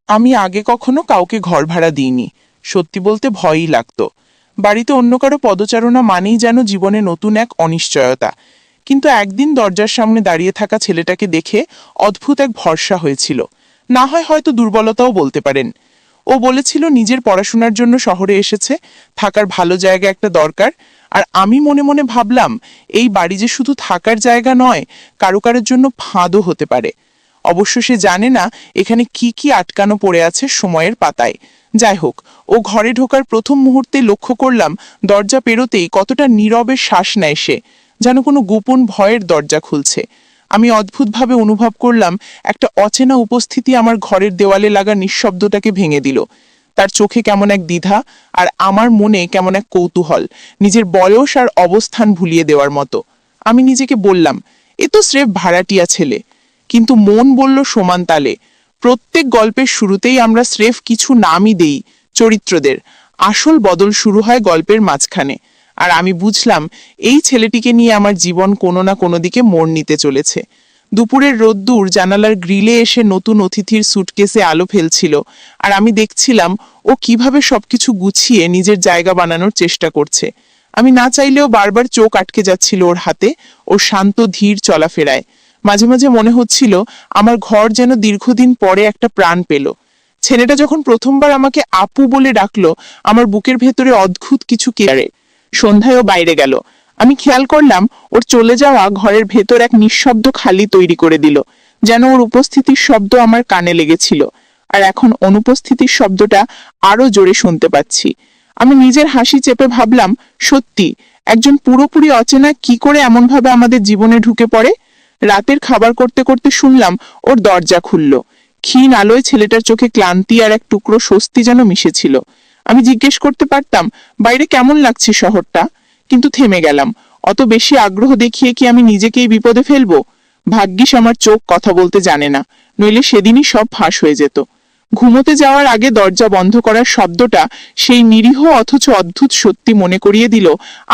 আমি আগে কখনো কাউকে ঘর ভাড়া দিইনি। সত্যি বলতে ভয়ই লাগতো। বাড়িতে অন্য কারো পদচারণা মানেই যেন জীবনে নতুন এক অনিশ্চয়তা। কিন্তু একদিন দরজার সামনে দাঁড়িয়ে থাকা ছেলেটাকে দেখে অদ্ভুত এক ভরসা হয়েছিল। না হয় হয়তো দুর্বলতাও বলতে পারেন। ও বলেছিল নিজের পড়াশোনার জন্য শহরে এসেছে, থাকার ভালো জায়গা একটা দরকার। আর আমি মনে মনে ভাবলাম, এই বাড়ি যে শুধু থাকার জায়গা নয়, কারো কারোর জন্য ফাঁদও হতে পারে। অবশ্য সে জানে না এখানে কি কি আটকানো পড়ে আছে সময়ের পাতায়। যাই হোক, ও ঘরে ঢোকার প্রথম মুহূর্তে লক্ষ্য করলাম দরজা পেরোতেই কতটা নীরবে শ্বাস নেয় সে, যেন কোনো গোপন ভয়ের দরজা খুলছে। আমি অদ্ভুতভাবে অনুভব করলাম একটা অচেনা উপস্থিতি আমার ঘরের দেওয়ালে লাগা নিঃশব্দটাকে ভেঙে দিল। তার চোখে কেমন এক দ্বিধা, আর আমার মনে কেমন এক কৌতূহল, নিজের বয়স আর অবস্থান ভুলিয়ে দেওয়ার মতো। আমি নিজেকে বললাম, এ তো স্রেফ ভাড়াটিয়া ছেলে। কিন্তু মন বলল সমান তালে, প্রত্যেক গল্পের শুরুতেই আমরা স্রেফ কিছু নামই দেই চরিত্রদের, আসল বদল শুরু হয় গল্পের মাঝখানে। আর আমি বুঝলাম এই ছেলেটিকে নিয়ে আমার জীবন কোনো না কোনো দিকে মোড় নিতে চলেছে। দুপুরের রোদ্দুর জানালার গ্রিলে এসে নতুন অতিথির সুটকেসে আলো ফেলছিল, আর আমি দেখছিলাম ও কিভাবে সবকিছু গুছিয়ে নিজের জায়গা বানানোর চেষ্টা করছে। আমি না চাইলেও বারবার চোখ আটকে যাচ্ছিল ওর হাতে, ওর শান্ত ধীর চলাফেরায়। মাঝে মাঝে মনে হচ্ছিল আমার ঘর যেন দীর্ঘদিন পরে একটা প্রাণ পেল। ছেলেটা যখন প্রথমবার আমাকে আপু বলে ডাকলো, আমার বুকের ভেতরে অদ্ভুত কিছু কেড়ে। সন্ধ্যায়ও বাইরে গেল। আমি খেয়াল করলাম ওর চলে যাওয়া ঘরের ভেতর এক নিঃশব্দ খালি তৈরি করে দিল, যেন ওর উপস্থিতির শব্দ আমার কানে লেগেছিল। আর এখন অনুপস্থিতির শব্দটা আরো জোরে শুনতে পাচ্ছি। আমি নিজের হাসি চেপে ভাবলাম, সত্যি একজন পুরোপুরি অচেনা কি করে এমনভাবে আমাদের জীবনে ঢুকে পড়ে। রাতের খাবার করতে করতে শুনলাম ওর দরজা খুলল। ক্ষীণ আলোয় ছেলেটার চোখে ক্লান্তি আর এক টুকরো স্বস্তি যেন মিশেছিল। আমি জিজ্ঞেস করতে পারতাম, বাইরে কেমন লাগছে শহরটা, কিন্তু থেমে গেলাম। অত বেশি আগ্রহ দেখিয়ে কি আমি নিজেকেই বিপদে ফেলবো? ভাগ্যিস আমার চোখ কথা বলতে জানে না, নইলে সেদিনই সব ফাঁস হয়ে যেত। ঘুমোতে যাওয়ার আগে দরজা বন্ধ করার শব্দটা সেই নিরীহ অথচ অদ্ভুত সত্যি মনে করিয়ে দিল,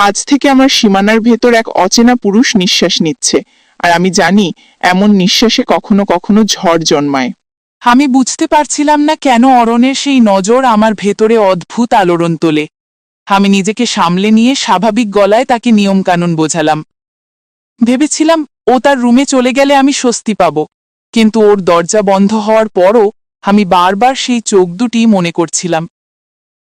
আজ থেকে আমার সীমানার ভেতর এক অচেনা পুরুষ নিঃশ্বাস নিচ্ছে। আর আমি জানি এমন নিঃশ্বাসে কখনো কখনো ঝড় জন্মায়। আমি বুঝতে পারছিলাম না কেন অরণের সেই নজর আমার ভেতরে অদ্ভুত আলোড়ন তোলে। আমি নিজেকে সামলে নিয়ে স্বাভাবিক গলায় তাকে নিয়মকানুন বোঝালাম। ভেবেছিলাম ও তার রুমে চলে গেলে আমি স্বস্তি পাব, কিন্তু ওর দরজা বন্ধ হওয়ার পরও আমি বারবার সেই চোখ দুটি মনে করছিলাম।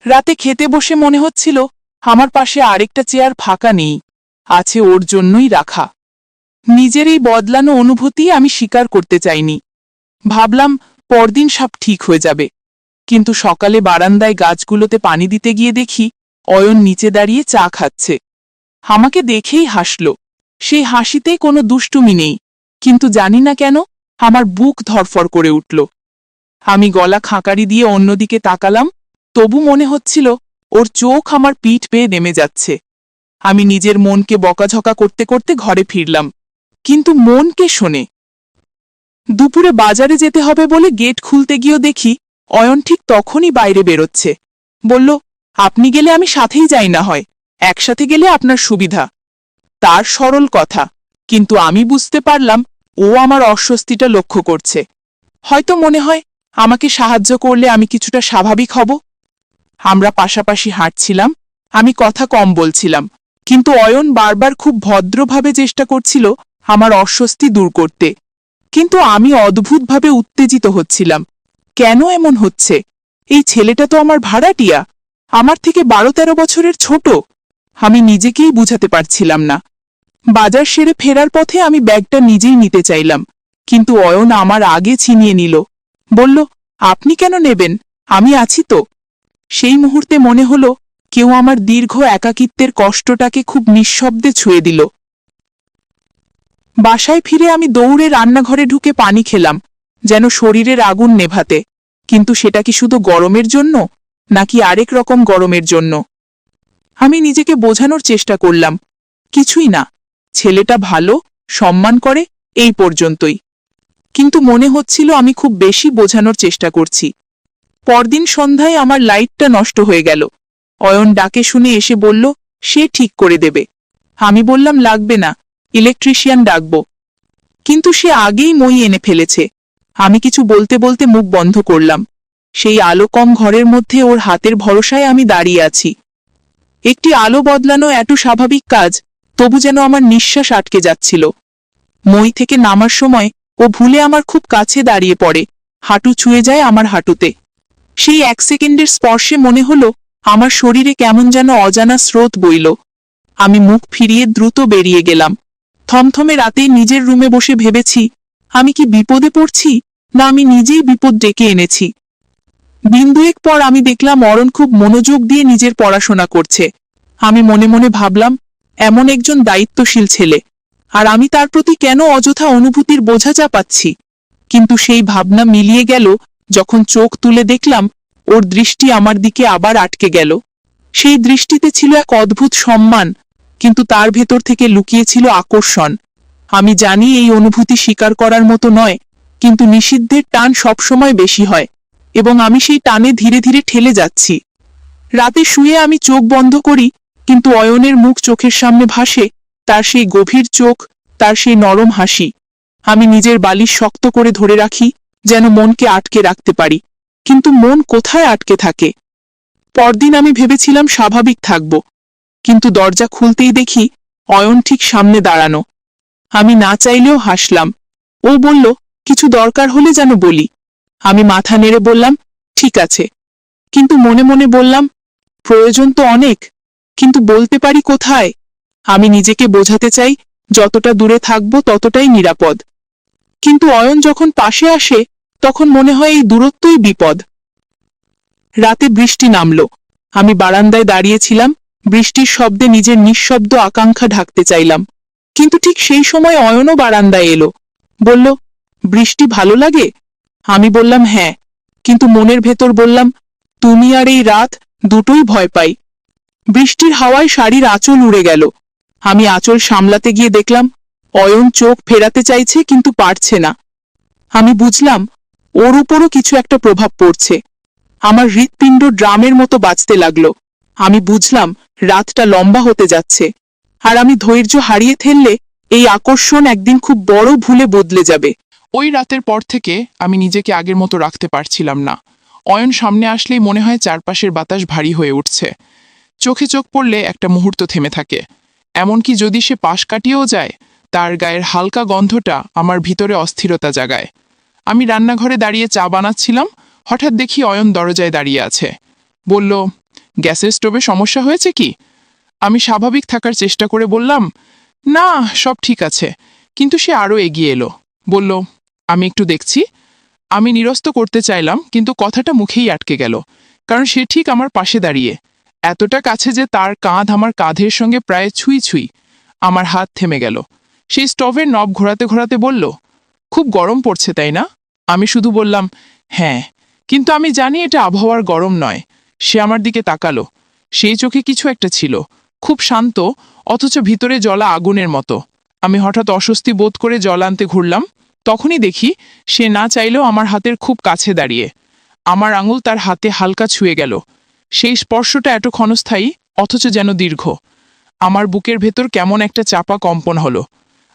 রাতে খেতে বসে মনে হচ্ছিল আমার পাশে আরেকটা চেয়ার ফাঁকা নেই, আছে ওর জন্যই রাখা। নিজের এই বদলানো অনুভূতি আমি স্বীকার করতে চাইনি। ভাবলাম পরদিন সব ঠিক হয়ে যাবে। কিন্তু সকালে বারান্দায় গাছগুলোতে পানি দিতে গিয়ে দেখি অয়ন নিচে দাঁড়িয়ে চা খাচ্ছে। আমাকে দেখেই হাসল। সেই হাসিতে কোনো দুষ্টুমি নেই, কিন্তু জানি না কেন আমার বুক ধরফর করে উঠল। আমি গলা খাঁকারি দিয়ে অন্যদিকে তাকালাম, তবু মনে হচ্ছিল ওর চোখ আমার পিঠ পেয়ে নেমে যাচ্ছে। আমি নিজের মনকে বকাঝকা করতে করতে ঘরে ফিরলাম, কিন্তু মন কে শোনে। দুপুরে বাজারে যেতে হবে বলে গেট খুলতে গিয়েও দেখি অয়ন ঠিক তখনই বাইরে বেরোচ্ছে। বলল, আপনি গেলে আমি সাথেই যাই, না হয় একসাথে গেলে আপনার সুবিধা। তার সরল কথা, কিন্তু আমি বুঝতে পারলাম ও আমার অস্বস্তিটা লক্ষ্য করছে। হয়তো মনে হয় আমাকে সাহায্য করলে আমি কিছুটা স্বাভাবিক হব। আমরা পাশাপাশি হাঁটছিলাম, আমি কথা কম বলছিলাম, কিন্তু অয়ন বারবার খুব ভদ্রভাবে চেষ্টা করছিল আমার অস্বস্তি দূর করতে। কিন্তু আমি অদ্ভুতভাবে উত্তেজিত হচ্ছিলাম। কেন এমন হচ্ছে? এই ছেলেটা তো আমার ভাড়াটিয়া, আমার থেকে 12-13 বছরের ছোট। আমি নিজেকেই বুঝাতে পারছিলাম না। বাজার সেরে ফেরার পথে আমি ব্যাগটা নিজেই নিতে চাইলাম, কিন্তু অয়ন আমার আগে ছিনিয়ে নিল। বলল, আপনি কেন নেবেন, আমি আছি তো। সেই মুহূর্তে মনে হলো কেউ আমার দীর্ঘ একাকিত্বের কষ্টটাকে খুব নিঃশব্দে ছুঁয়ে দিল। বাসায় ফিরে আমি দৌড়ে রান্নাঘরে ঢুকে পানি খেলাম, যেন শরীরের আগুন নেভাতে। কিন্তু সেটা কি শুধু গরমের জন্য, নাকি আরেক রকম গরমের জন্য? আমি নিজেকে বোঝানোর চেষ্টা করলাম, কিছুই না, ছেলেটা ভালো, সম্মান করে, এই পর্যন্তই। কিন্তু মনে হচ্ছিল আমি খুব বেশি বোঝানোর চেষ্টা করছি। পরদিন সন্ধ্যায় আমার লাইটটা নষ্ট হয়ে গেল। অয়ন ডাকে শুনে এসে বলল সে ঠিক করে দেবে। আমি বললাম লাগবে না, ইলেকট্রিশিয়ান ডাকব। কিন্তু সে আগেই মই এনে ফেলেছে। আমি কিছু বলতে বলতে মুখ বন্ধ করলাম। সেই আলো কম ঘরের মধ্যে ওর হাতের ভরসায় আমি দাঁড়িয়ে আছি। একটি আলো বদলানো এত স্বাভাবিক কাজ, তবু যেন আমার নিঃশ্বাস আটকে যাচ্ছিল। মই থেকে নামার সময় ও ভুলে আমার খুব কাছে দাঁড়িয়ে পড়ে, হাঁটু ছুঁয়ে যায় আমার হাঁটুতে। সেই 1 সেকেন্ডের স্পর্শে মনে হলো আমার শরীরে কেমন যেন অজানা স্রোত বইল। আমি মুখ ফিরিয়ে দ্রুত বেরিয়ে গেলাম। থমথমে রাতে নিজের রুমে বসে ভেবেছি, আমি কি বিপদে পড়ছি, না আমি নিজেই বিপদ ডেকে এনেছি। দিন 2 পর আমি দেখলাম অরণ খুব মনোযোগ দিয়ে নিজের পড়াশোনা করছে। আমি মনে মনে ভাবলাম, এমন একজন দায়িত্বশীল ছেলে, আর আমি তার প্রতি কেন অযথা অনুভূতির বোঝা চাপাচ্ছি। কিন্তু সেই ভাবনা মিলিয়ে গেল যখন চোখ তুলে দেখলাম ওর দৃষ্টি আমার দিকে আবার আটকে গেল। সেই দৃষ্টিতে ছিল এক অদ্ভুত সম্মান, কিন্তু তার ভেতর থেকে লুকিয়েছিল আকর্ষণ। আমি জানি এই অনুভূতি স্বীকার করার মতো নয়, কিন্তু নিষিদ্ধের টান সবসময় বেশি হয়, এবং আমি সেই টানে ধীরে ধীরে ঠেলে যাচ্ছি। রাতে শুয়ে আমি চোখ বন্ধ করি, কিন্তু অয়নের মুখ চোখের সামনে ভাসে, তার সেই গভীর চোখ, তার সেই নরম হাসি। আমি নিজের বালিশ শক্ত করে ধরে রাখি, যেন মনকে আটকে রাখতে পারি, কিন্তু মন কোথায় আটকে থাকে। পরদিন আমি ভেবেছিলাম স্বাভাবিক থাকব, কিন্তু দরজা খুলতেই দেখি অয়ন ঠিক সামনে দাঁড়ানো। আমি না চাইলেও হাসলাম। ও বলল, কিছু দরকার হলে যেন বলি। আমি মাথা নেড়ে বললাম, ঠিক আছে। কিন্তু মনে মনে বললাম, প্রয়োজন তো অনেক, কিন্তু বলতে পারি কোথায়। আমি নিজেকে বোঝাতে চাই যতটা দূরে থাকব ততটাই নিরাপদ, কিন্তু অয়ন যখন পাশে আসে তখন মনে হয় এই দূরত্বই বিপদ। রাতে বৃষ্টি নামল। আমি বারান্দায় দাঁড়িয়েছিলাম, বৃষ্টির শব্দে নিজের নিঃশব্দ আকাঙ্ক্ষা ঢাকতে চাইলাম। কিন্তু ঠিক সেই সময় অয়নও বারান্দায় এলো। বলল, বৃষ্টি ভালো লাগে? আমি বললাম হ্যাঁ, কিন্তু মনের ভেতর বললাম, তুমি আর এই রাত, দুটোই ভয় পাই। বৃষ্টির হাওয়ায় শাড়ির আঁচল উড়ে গেল। আমি আঁচল সামলাতে গিয়ে দেখলাম অয়ন চোখ ফেরাতে চাইছে, কিন্তু পারছে না। আমি বুঝলাম ওর উপরও কিছু একটা প্রভাব পড়ছে। আমার হৃৎপিণ্ড ড্রামের মতো বাজতে লাগলো। আমি বুঝলাম রাতটা লম্বা হতে যাচ্ছে, আর আমি ধৈর্য হারিয়ে ফেললে এই আকর্ষণ একদিন খুব বড় ভুলে বদলে যাবে। ওই রাতের পর থেকে আমি নিজেকে আগের মতো রাখতে পারছিলাম না। অয়ন সামনে আসলেই মনে হয় চারপাশের বাতাস ভারী হয়ে উঠছে। চোখে চোখ পড়লে একটা মুহূর্ত থেমে থাকে, এমনকি যদি সে পাশ কাটিয়েও যায়, তার গায়ের হালকা গন্ধটা আমার ভিতরে অস্থিরতা জাগায়। আমি রান্নাঘরে দাঁড়িয়ে চা বানাচ্ছিলাম, হঠাৎ দেখি অয়ন দরজায় দাঁড়িয়ে আছে। বলল, গ্যাসের স্টোভে সমস্যা হয়েছে কি? আমি স্বাভাবিক থাকার চেষ্টা করে বললাম, না, সব ঠিক আছে। কিন্তু সে আরও এগিয়ে এলো, বলল, আমি একটু দেখছি। আমি নিরস্ত করতে চাইলাম, কিন্তু কথাটা মুখেই আটকে গেল, কারণ সে ঠিক আমার পাশে দাঁড়িয়ে, এতটা কাছে যে তার কাঁধ আমার কাঁধের সঙ্গে প্রায় ছুঁই ছুঁই। আমার হাত থেমে গেল। সেই স্টোভের নব ঘোরাতে ঘোরাতে বলল, খুব গরম পড়ছে তাই না? আমি শুধু বললাম, হ্যাঁ, কিন্তু আমি জানি এটা আবহাওয়ার গরম নয়। সে আমার দিকে তাকালো। সেই চোখে কিছু একটা ছিল, খুব শান্ত, অথচ ভিতরে জ্বলা আগুনের মতো। আমি হঠাৎ অস্বস্তি বোধ করে জল আনতে ঘুরলাম। তখনই দেখি সে না চাইলেও আমার হাতের খুব কাছে দাঁড়িয়ে। আমার আঙুল তার হাতে হালকা ছুঁয়ে গেল। সেই স্পর্শটা এত ক্ষণস্থায়ী, অথচ যেন দীর্ঘ। আমার বুকের ভেতর কেমন একটা চাপা কম্পন হলো।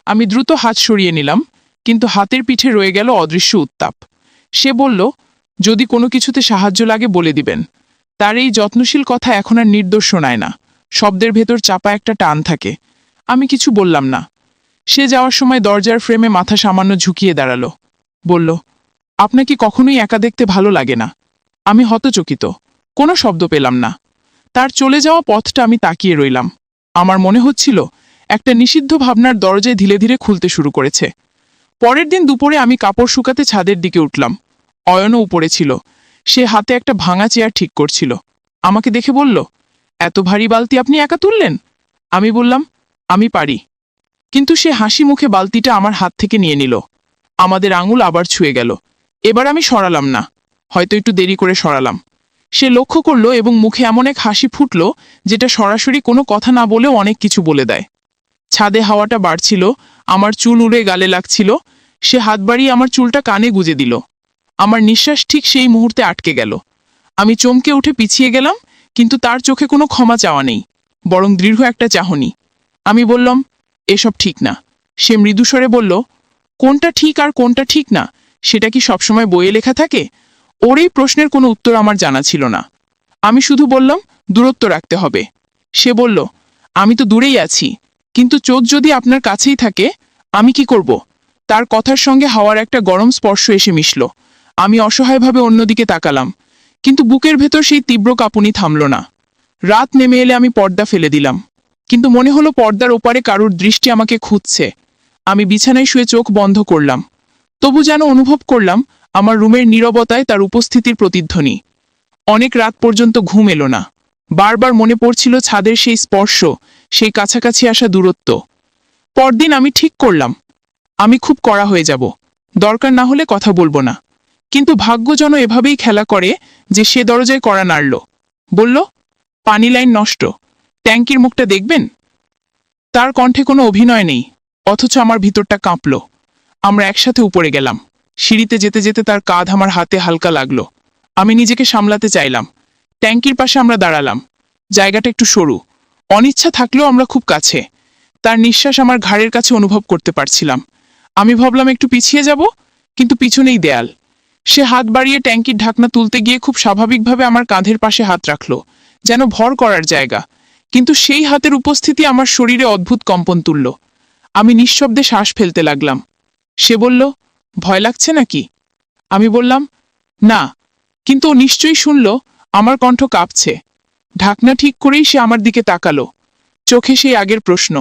আমি দ্রুত হাত সরিয়ে নিলাম, কিন্তু হাতের পিঠে রয়ে গেল অদৃশ্য উত্তাপ। সে বলল, যদি কোনো কিছুতে সাহায্য লাগে বলে দিবেন। তার এই যত্নশীল কথা এখন আর নির্দোষ শোনায় না, শব্দের ভেতর চাপা একটা টান থাকে। আমি কিছু বললাম না। সে যাওয়ার সময় দরজার ফ্রেমে মাথা সামান্য ঝুঁকিয়ে দাঁড়ালো। বলল, আপনাকে কখনোই একা দেখতে ভালো লাগে না? আমি হতচকিত, কোনো শব্দ পেলাম না। তার চলে যাওয়া পথটা আমি তাকিয়ে রইলাম। আমার মনে হচ্ছিল একটা নিষিদ্ধ ভাবনার দরজায় ধীরে ধীরে খুলতে শুরু করেছে। পরের দিন দুপুরে আমি কাপড় শুকাতে ছাদের দিকে উঠলাম। অয়নও উপরে ছিল। সে হাতে একটা ভাঙা চেয়ার ঠিক করছিল। আমাকে দেখে বলল, এত ভারী বালতি আপনি একা তুললেন? আমি বললাম, আমি পারি। কিন্তু সে হাসি মুখে বালতিটা আমার হাত থেকে নিয়ে নিল। আমাদের আঙুল আবার ছুঁয়ে গেল। এবার আমি সরালাম না, হয়তো একটু দেরি করে সরালাম। সে লক্ষ্য করল এবং মুখে এমন এক হাসি ফুটল যেটা সরাসরি কোনো কথা না বলেও অনেক কিছু বলে দেয়। ছাদে হাওয়াটা বাড়ছিল, আমার চুল উড়ে গালে লাগছিল। সে হাত বাড়িয়ে আমার চুলটা কানে গুজে দিল। আমার নিঃশ্বাস ঠিক সেই মুহূর্তে আটকে গেল। আমি চমকে উঠে পিছিয়ে গেলাম, কিন্তু তার চোখে কোনো ক্ষমা চাওয়া নেই, বরং দৃঢ় একটা চাহনি। আমি বললাম, এসব ঠিক না। সে মৃদুস্বরে বলল, কোনটা ঠিক আর কোনটা ঠিক না সেটা কি সবসময় বইয়ে লেখা থাকে? ওর এই প্রশ্নের কোনো উত্তর আমার জানা ছিল না। আমি শুধু বললাম, দূরত্ব রাখতে হবে। সে বলল, আমি তো দূরেই আছি, কিন্তু চোখ যদি আপনার কাছেই থাকে আমি কি করব? তার কথার সঙ্গে হাওয়ার একটা গরম স্পর্শ এসে মিশল। আমি অসহায়ভাবে অন্যদিকে তাকালাম, কিন্তু বুকের ভেতর সেই তীব্র কাঁপুনি থামল না। রাত নেমে এলে আমি পর্দা ফেলে দিলাম, কিন্তু মনে হলো পর্দার ওপারে কারুর দৃষ্টি আমাকে খুঁজছে। আমি বিছানায় শুয়ে চোখ বন্ধ করলাম, তবু যেন অনুভব করলাম আমার রুমের নীরবতায় তার উপস্থিতির প্রতিধ্বনি। অনেক রাত পর্যন্ত ঘুম এলো না। বারবার মনে পড়ছিল ছাদের সেই স্পর্শ, সেই কাছাকাছি আসা দূরত্ব। পরদিন আমি ঠিক করলাম, আমি খুব কড়া হয়ে যাব, দরকার না হলে কথা বলবো না। কিন্তু ভাগ্য যেন এভাবেই খেলা করে যে সে দরজায় কড়া নাড়ল, বলল, পানি লাইন নষ্ট, ট্যাঙ্কির মুখটা দেখবেন। তার কণ্ঠে কোনো অভিনয় নেই, অথচ আমার ভিতরটা কাঁপল। আমরা একসাথে উপরে গেলাম। সিঁড়িতে যেতে যেতে তার কাঁধ আমার হাতে হালকা লাগলো। আমি নিজেকে সামলাতে চাইলাম। ট্যাঙ্কির পাশে আমরা দাঁড়ালাম। জায়গাটা একটু সরু, অনিচ্ছা থাকলেও আমরা খুব কাছে। তার নিঃশ্বাস আমার ঘাড়ের কাছে অনুভব করতে পারছিলাম। আমি ভাবলাম একটু পিছিয়ে যাব, কিন্তু পিছনেই দেয়াল। সে হাত বাড়িয়ে ট্যাঙ্কির ঢাকনা তুলতে গিয়ে খুব স্বাভাবিকভাবে আমার কাঁধের পাশে হাত রাখল, যেন ভর করার জায়গা। কিন্তু সেই হাতের উপস্থিতি আমার শরীরে অদ্ভুত কম্পন তুলল। আমি নিঃশব্দে শ্বাস ফেলতে লাগলাম। সে বলল, ভয় লাগছে নাকি? আমি বললাম, না, কিন্তু ও নিশ্চয়ই শুনল আমার কণ্ঠ কাঁপছে। ঢাকনা ঠিক করেই সে আমার দিকে তাকালো, চোখে সেই আগের প্রশ্ন।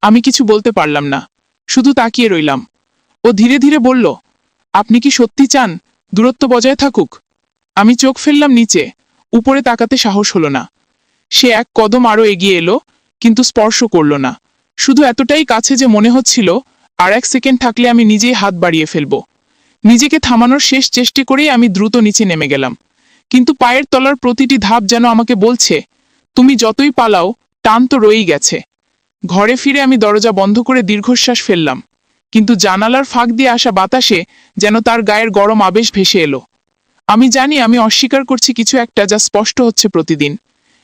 আমি কিছু বলতে পারলাম না, শুধু তাকিয়ে রইলাম। ও ধীরে ধীরে বলল, আপনি কি সত্যি চান দূরত্ব বজায় থাকুক? আমি চোখ ফেললাম নিচে, উপরে তাকাতে সাহস হলো না। সে এক কদম আরও এগিয়ে এলো, কিন্তু স্পর্শ করল না। শুধু এতটাই কাছে যে মনে হচ্ছিল আর এক সেকেন্ড থাকলে আমি নিজেই হাত বাড়িয়ে ফেলব। নিজেকে থামানোর শেষ চেষ্টা করেই আমি দ্রুত নিচে নেমে গেলাম, কিন্তু পায়ের তলার প্রতিটি ধাপ যেন আমাকে বলছে, তুমি যতই পালাও টান তো রয়েই গেছে। ঘরে ফিরে আমি দরজা বন্ধ করে দীর্ঘশ্বাস ফেললাম, কিন্তু জানালার ফাঁক দিয়ে আসা বাতাসে যেন তার গায়ের গরম আবেশ ভেসে এলো। আমি জানি আমি অস্বীকার করছি কিছু একটা যা স্পষ্ট হচ্ছে প্রতিদিন,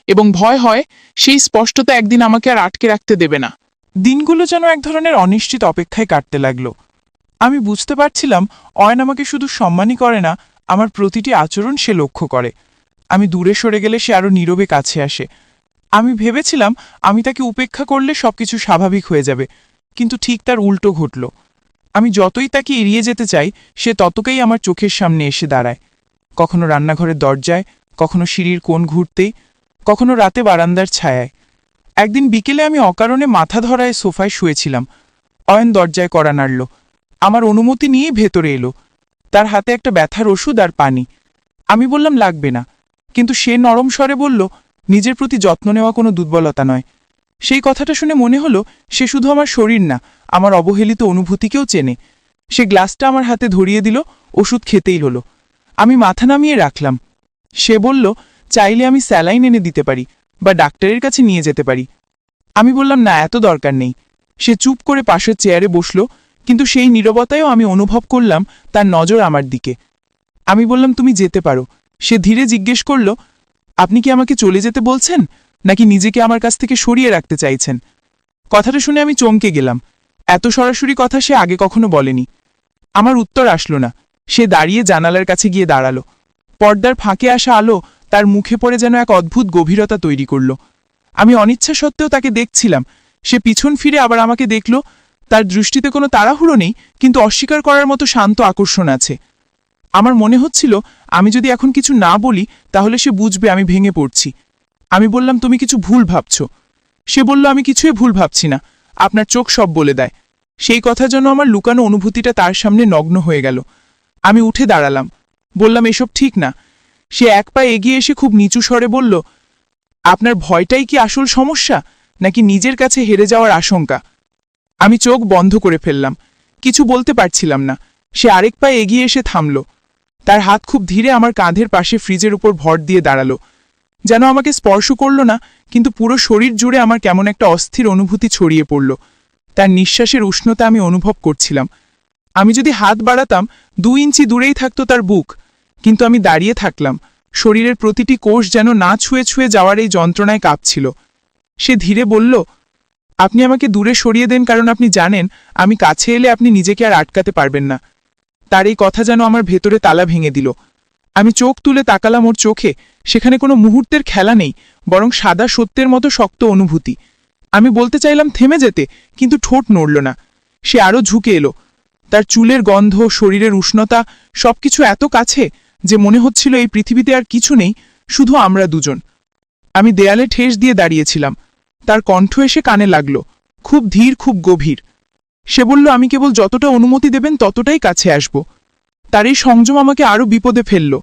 এবং ভয় হয় সেই স্পষ্টতা একদিন আমাকে আর আটকে রাখতে দেবে না। দিনগুলো যেন এক ধরনের অনিশ্চিত অপেক্ষায় কাটতে লাগলো। আমি বুঝতে পারছিলাম অয়ন আমাকে শুধু সম্মানই করে না, আমার প্রতিটি আচরণ সে লক্ষ্য করে। আমি দূরে সরে গেলে সে আরও নীরবে কাছে আসে। আমি ভেবেছিলাম আমি তাকে উপেক্ষা করলে সবকিছু স্বাভাবিক হয়ে যাবে, কিন্তু ঠিক তার উল্টো ঘটল। আমি যতই তাকে এড়িয়ে যেতে চাই, সে ততটাই আমার চোখের সামনে এসে দাঁড়ায়। কখনো রান্নাঘরের দরজায়, কখনো সিঁড়ির কোণ ঘুরতেই, কখনো রাতে বারান্দার ছায়ায়। একদিন বিকেলে আমি অকারণে মাথা ধরায় সোফায় শুয়েছিলাম। অয়ন দরজায় কড়া নাড়ল, আমার অনুমতি নিয়ে ভেতরে এলো। তার হাতে একটা ব্যথার ওষুধ আর পানি। আমি বললাম লাগবে না, কিন্তু সে নরম স্বরে বলল, নিজের প্রতি যত্ন নেওয়া কোনো দুর্বলতা নয়। সেই কথাটা শুনে মনে হলো সে শুধু আমার শরীর না, আমার অবহেলিত অনুভূতিকেও চেনে। সে গ্লাসটা আমার হাতে ধরিয়ে দিল, ওষুধ খেতেই হলো। আমি মাথা নামিয়ে রাখলাম। সে বলল, চাইলে আমি স্যালাইন এনে দিতে পারি বা ডাক্তারের কাছে নিয়ে যেতে পারি। আমি বললাম, না, এত দরকার নেই। সে চুপ করে পাশের চেয়ারে বসল, কিন্তু সেই নীরবতায়ও আমি অনুভব করলাম তার নজর আমার দিকে। আমি বললাম, তুমি যেতে পারো। সে ধীরে জিজ্ঞেস করল, আপনি কি আমাকে চলে যেতে বলছেন, নাকি নিজেকে আমার কাছ থেকে সরিয়ে রাখতে চাইছেন? কথাটা শুনে আমি চমকে গেলাম। এত সরাসরি কথা সে আগে কখনো বলেনি। আমার উত্তর আসলো না। সে দাঁড়িয়ে জানালার কাছে গিয়ে দাঁড়ালো। পর্দার ফাঁকে আসা আলো তার মুখে পড়ে যেন এক অদ্ভুত গভীরতা তৈরি করল। আমি অনিচ্ছা সত্ত্বেও তাকে দেখছিলাম। সে পিছন ফিরে আবার আমাকে দেখল। তার দৃষ্টিতে কোনো তাড়াহুড়ো নেই, কিন্তু অস্বীকার করার মতো শান্ত আকর্ষণ আছে। আমার মনে হচ্ছিল আমি যদি এখন কিছু না বলি তাহলে সে বুঝবে আমি ভেঙে পড়ছি। আমি বললাম, তুমি কিছু ভুল ভাবছ। সে বলল, আমি কিছুই ভুল ভাবছি না, আপনার চোখ সব বলে দেয়। সেই কথা যেন আমার লুকানো অনুভূতিটা তার সামনে নগ্ন হয়ে গেল। আমি উঠে দাঁড়ালাম, বললাম, এসব ঠিক না। সে এক পা এগিয়ে এসে খুব নিচু স্বরে বলল, আপনার ভয়টাই কি আসল সমস্যা, নাকি নিজের কাছে হেরে যাওয়ার আশঙ্কা? আমি চোখ বন্ধ করে ফেললাম, কিছু বলতে পারছিলাম না। সে আরেক পা এগিয়ে এসে থামল। তার হাত খুব ধীরে আমার কাঁধের পাশে ফ্রিজের উপর ভর দিয়ে দাঁড়ালো। যেন আমাকে স্পর্শ করল না, কিন্তু পুরো শরীর জুড়ে আমার কেমন একটা অস্থির অনুভূতি ছড়িয়ে পড়ল। তার নিঃশ্বাসের উষ্ণতা আমি অনুভব করছিলাম। আমি যদি হাত বাড়াতাম 2 ইঞ্চি দূরেই থাকতো তার বুক, কিন্তু আমি দাঁড়িয়ে থাকলাম। শরীরের প্রতিটি কোষ যেন না ছুঁয়ে ছুঁয়ে যাওয়ার এই যন্ত্রণায় কাঁপছিল। সে ধীরে বলল, আপনি আমাকে দূরে সরিয়ে দেন, কারণ আপনি জানেন আমি কাছে এলে আপনি নিজেকে আর আটকাতে পারবেন না। তার এই কথা যেন আমার ভেতরে তালা ভেঙে দিল। আমি চোখ তুলে তাকালাম ওর চোখে। সেখানে কোনো মুহূর্তের খেলা নেই, বরং সাদা সত্যের মতো শক্ত অনুভূতি। আমি বলতে চাইলাম থেমে যেতে, কিন্তু ঠোঁট নড়ল না। সে আরও ঝুঁকে এলো। তার চুলের গন্ধ, শরীরের উষ্ণতা, সবকিছু এত কাছে যে মনে হচ্ছিল এই পৃথিবীতে আর কিছু নেই, শুধু আমরা দুজন। আমি দেয়ালে ঠেস দিয়ে দাঁড়িয়েছিলাম। তার কণ্ঠ এসে কানে লাগল, খুব ধীর, খুব গভীর। সে বলল, আমি কেবল যতটা অনুমতি দেবেন ততটাই কাছে আসব। তার এই সংযম আমাকে আরও বিপদে ফেলল।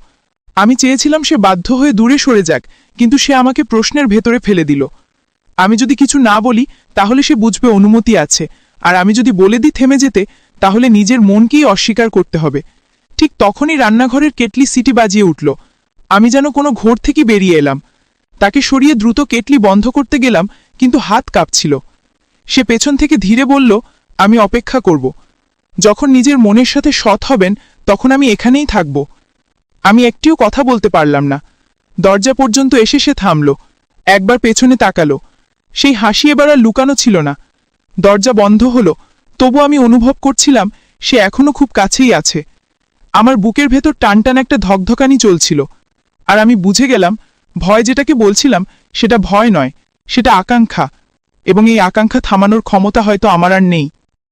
আমি চেয়েছিলাম সে বাধ্য হয়ে দূরে সরে যাক, কিন্তু সে আমাকে প্রশ্নের ভেতরে ফেলে দিল। আমি যদি কিছু না বলি তাহলে সে বুঝবে অনুমতি আছে, আর আমি যদি বলে দিই থেমে যেতে, তাহলে নিজের মনকেই অস্বীকার করতে হবে। ঠিক তখনই রান্নাঘরের কেটলি সিটি বাজিয়ে উঠল। আমি যেন কোনো ঘোর থেকে বেরিয়ে এলাম। তাকে সরিয়ে দ্রুত কেটলি বন্ধ করতে গেলাম, কিন্তু হাত কাঁপছিল। সে পেছন থেকে ধীরে বলল, আমি অপেক্ষা করব। যখন নিজের মনের সাথে সৎ হবেন তখন আমি এখানেই থাকব। আমি একটিও কথা বলতে পারলাম না। দরজা পর্যন্ত এসে সে থামল, একবার পেছনে তাকালো। সেই হাসি এবার আর লুকানো ছিল না। দরজা বন্ধ হলো, তবু আমি অনুভব করছিলাম সে এখনো খুব কাছেই আছে। আমার বুকের ভেতর টানটান একটা ধকধকানি চলছিল, আর আমি বুঝে গেলাম ভয় যেটাকে বলছিলাম সেটা ভয় নয়, সেটা আকাঙ্ক্ষা, এবং এই আকাঙ্ক্ষা থামানোর ক্ষমতা হয়তো আমার আর নেই।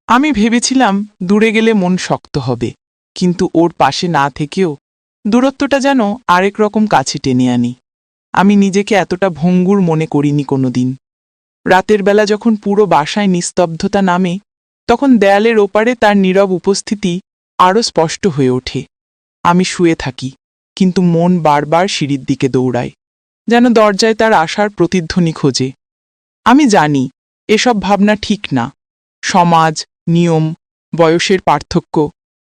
আমি ভেবেছিলাম দূরে গেলে মন শক্ত হবে, কিন্তু ওর পাশে না থেকেও দূরত্বটা যেন আরেক রকম কাছে টেনে আনি। আমি নিজেকে এতটা ভঙ্গুর মনে করিনি কোনোদিন। রাতের বেলা যখন পুরো বাসায় নিস্তব্ধতা নামে, তখন দেয়ালের ওপারে তার নীরব উপস্থিতি আরও স্পষ্ট হয়ে ওঠে। আমি শুয়ে থাকি, কিন্তু মন বারবার সিঁড়ির দিকে দৌড়ায়, যেন দরজায় তার আসার প্রতিধ্বনি খোঁজে। আমি জানি এসব ভাবনা ঠিক না। সমাজ, নিয়ম, বয়সের পার্থক্য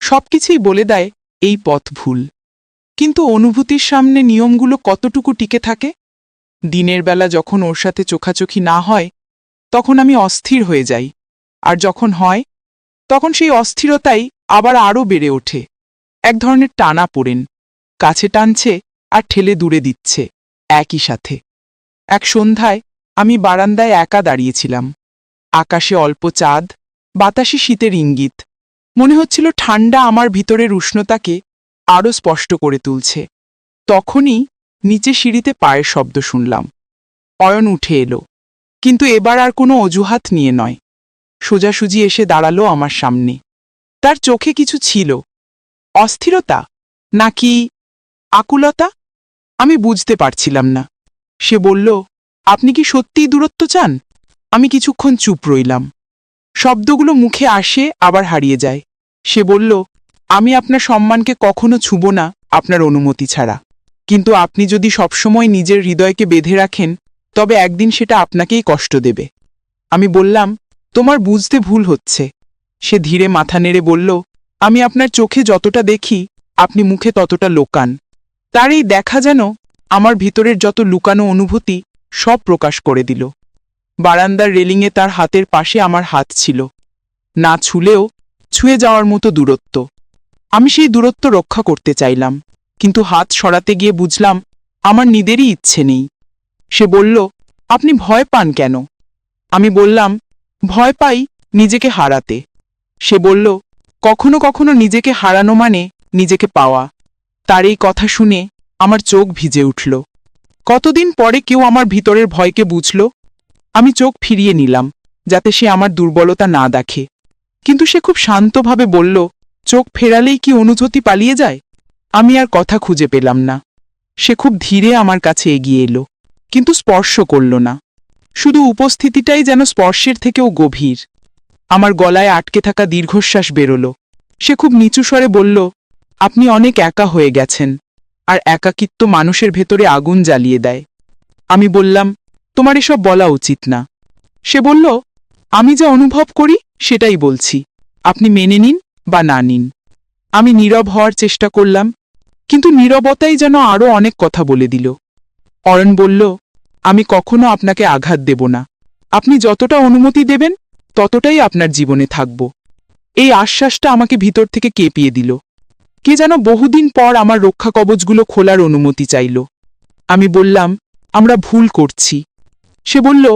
সবকিছুই বলে দেয় এই পথ ভুল। কিন্তু অনুভূতির সামনে নিয়মগুলো কতটুকু টিকে থাকে? দিনের বেলা যখন ওর সাথে চোখাচোখি না হয় তখন আমি অস্থির হয়ে যাই, আর যখন হয় তখন সেই অস্থিরতাই আবার আরও বেড়ে ওঠে। এক ধরনের টানা পড়েন, কাছে টানছে আর ঠেলে দূরে দিচ্ছে একই সাথে। এক সন্ধ্যায় আমি বারান্দায় একা দাঁড়িয়েছিলাম। আকাশে অল্প চাঁদ, বাতাসে শীতের ইঙ্গিত। মনে হচ্ছিল ঠান্ডা আমার ভিতরের উষ্ণতাকে আরও স্পষ্ট করে তুলছে। তখনই নিচে সিঁড়িতে পায়ের শব্দ শুনলাম। অয়ন উঠে এলো, কিন্তু এবার আর কোনো অজুহাত নিয়ে নয়। সোজাসুজি এসে দাঁড়ালো আমার সামনে। তার চোখে কিছু ছিল, অস্থিরতা নাকি আকুলতা, আমি বুঝতে পারছিলাম না। সে বলল, আপনি কি সত্যিই দূরত্ব চান? আমি কিছুক্ষণ চুপ রইলাম। শব্দগুলো মুখে আসে আবার হারিয়ে যায়। সে বলল, আমি আপনার সম্মানকে কখনো ছুঁব না আপনার অনুমতি ছাড়া, কিন্তু আপনি যদি সবসময় নিজের হৃদয়কে বেঁধে রাখেন তবে একদিন সেটা আপনাকেই কষ্ট দেবে। আমি বললাম, তোমার বুঝতে ভুল হচ্ছে। সে ধীরে মাথা নেড়ে বলল, আমি আপনার চোখে যতটা দেখি আপনি মুখে ততটা লোকান। তার এই দেখা যেন আমার ভিতরের যত লুকানো অনুভূতি সব প্রকাশ করে দিল। বারান্দার রেলিংয়ে তার হাতের পাশে আমার হাত ছিল, না ছুলেও ছুঁয়ে যাওয়ার মতো দূরত্ব। আমি সেই দূরত্ব রক্ষা করতে চাইলাম, কিন্তু হাত সরাতে গিয়ে বুঝলাম আমার নিজেরই ইচ্ছে নেই। সে বলল, আপনি ভয় পান কেন? আমি বললাম, ভয় পাই নিজেকে হারাতে। সে বলল, কখনো কখনো নিজেকে হারানো মানে নিজেকে পাওয়া। তার এই কথা শুনে আমার চোখ ভিজে উঠল। কতদিন পরে কেউ আমার ভিতরের ভয়কে বুঝল। আমি চোখ ফিরিয়ে নিলাম, যাতে সে আমার দুর্বলতা না দেখে, কিন্তু সে খুব শান্তভাবে বলল, চোখ ফেরালেই কি অনুভূতি পালিয়ে যায়? আমি আর কথা খুঁজে পেলাম না। সে খুব ধীরে আমার কাছে এগিয়ে এলো, কিন্তু স্পর্শ করল না। শুধু উপস্থিতিটাই যেন স্পর্শের থেকেও গভীর। আমার গলায় আটকে থাকা দীর্ঘশ্বাস বেরোল। সে খুব নিচু স্বরে বলল, আপনি অনেক একা হয়ে গেছেন, আর একাকিত্ব মানুষের ভেতরে আগুন জ্বালিয়ে দেয়। আমি বললাম, তোমার এসব বলা উচিত না। সে বলল, আমি যা অনুভব করি সেটাই বলছি, আপনি মেনে নিন বা না নিন। আমি নীরব হওয়ার চেষ্টা করলাম, কিন্তু নীরবতাই যেন আরও অনেক কথা বলে দিল। অয়ন বলল, আমি কখনো আপনাকে আঘাত দেব না। আপনি যতটা অনুমতি দেবেন ততটাই আপনার জীবনে থাকব। এই আশ্বাসটা আমাকে ভিতর থেকে কেঁপিয়ে দিল। কে যেন বহুদিন পর আমার রক্ষা কবচগুলো খোলার অনুমতি চাইল। আমি বললাম, আমরা ভুল করছি। সে বলল,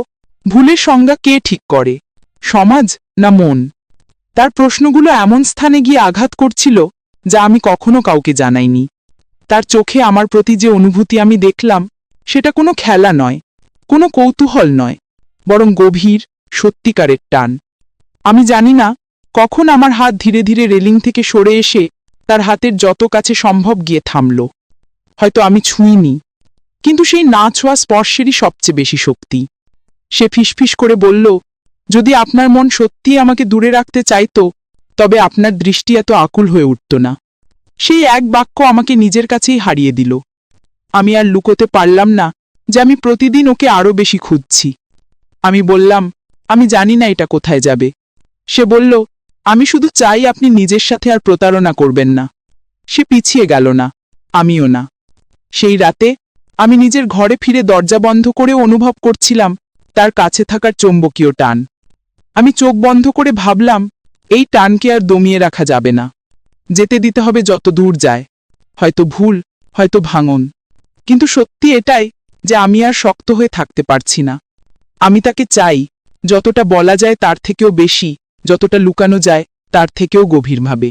ভুলের সংজ্ঞা কে ঠিক করে, সমাজ না মন? তার প্রশ্নগুলো এমন স্থানে গিয়ে আঘাত করছিল যা আমি কখনো কাউকে জানাইনি। তার চোখে আমার প্রতি যে অনুভূতি আমি দেখলাম, সেটা কোনো খেলা নয়, কোনো কৌতূহল নয়, বরং গভীর, সত্যিকারের টান। আমি জানি না কখন আমার হাত ধীরে ধীরে রেলিং থেকে সরে এসে তার হাতের যত কাছে সম্ভব গিয়ে থামল। হয়তো আমি ছুঁইনি, কিন্তু সেই না ছোঁয়া স্পর্শেরই সবচেয়ে বেশি শক্তি। সে ফিসফিস করে বলল, যদি আপনার মন সত্যিই আমাকে দূরে রাখতে চাইতো, তবে আপনার দৃষ্টি এত আকুল হয়ে উঠত না। সেই এক বাক্য আমাকে নিজের কাছেই হারিয়ে দিল। আমি আর লুকোতে পারলাম না যে আমি প্রতিদিন ওকে আরও বেশি খুঁজছি। আমি বললাম, আমি জানি না এটা কোথায় যাবে। সে বলল, আমি শুধু চাই আপনি নিজের সাথে আর প্রতারণা করবেন না। সে পিছিয়ে গেল না, আমিও না। সেই রাতে আমি নিজের ঘরে ফিরে দরজা বন্ধ করেও অনুভব করছিলাম তার কাছে থাকার চৌম্বকীয় টান। আমি চোখ বন্ধ করে ভাবলাম, এই টানকে আর দমিয়ে রাখা যাবে না। যেতে দিতে হবে যত দূর যায়। হয়তো ভুল, হয়তো ভাঙন, কিন্তু সত্যি এটাই যে আমি আর শক্ত হয়ে থাকতে পারছি না। আমি তাকে চাই, যতটা বলা যায় তার থেকেও বেশি, যতটা লুকানো যায় তার থেকেও গভীরভাবে।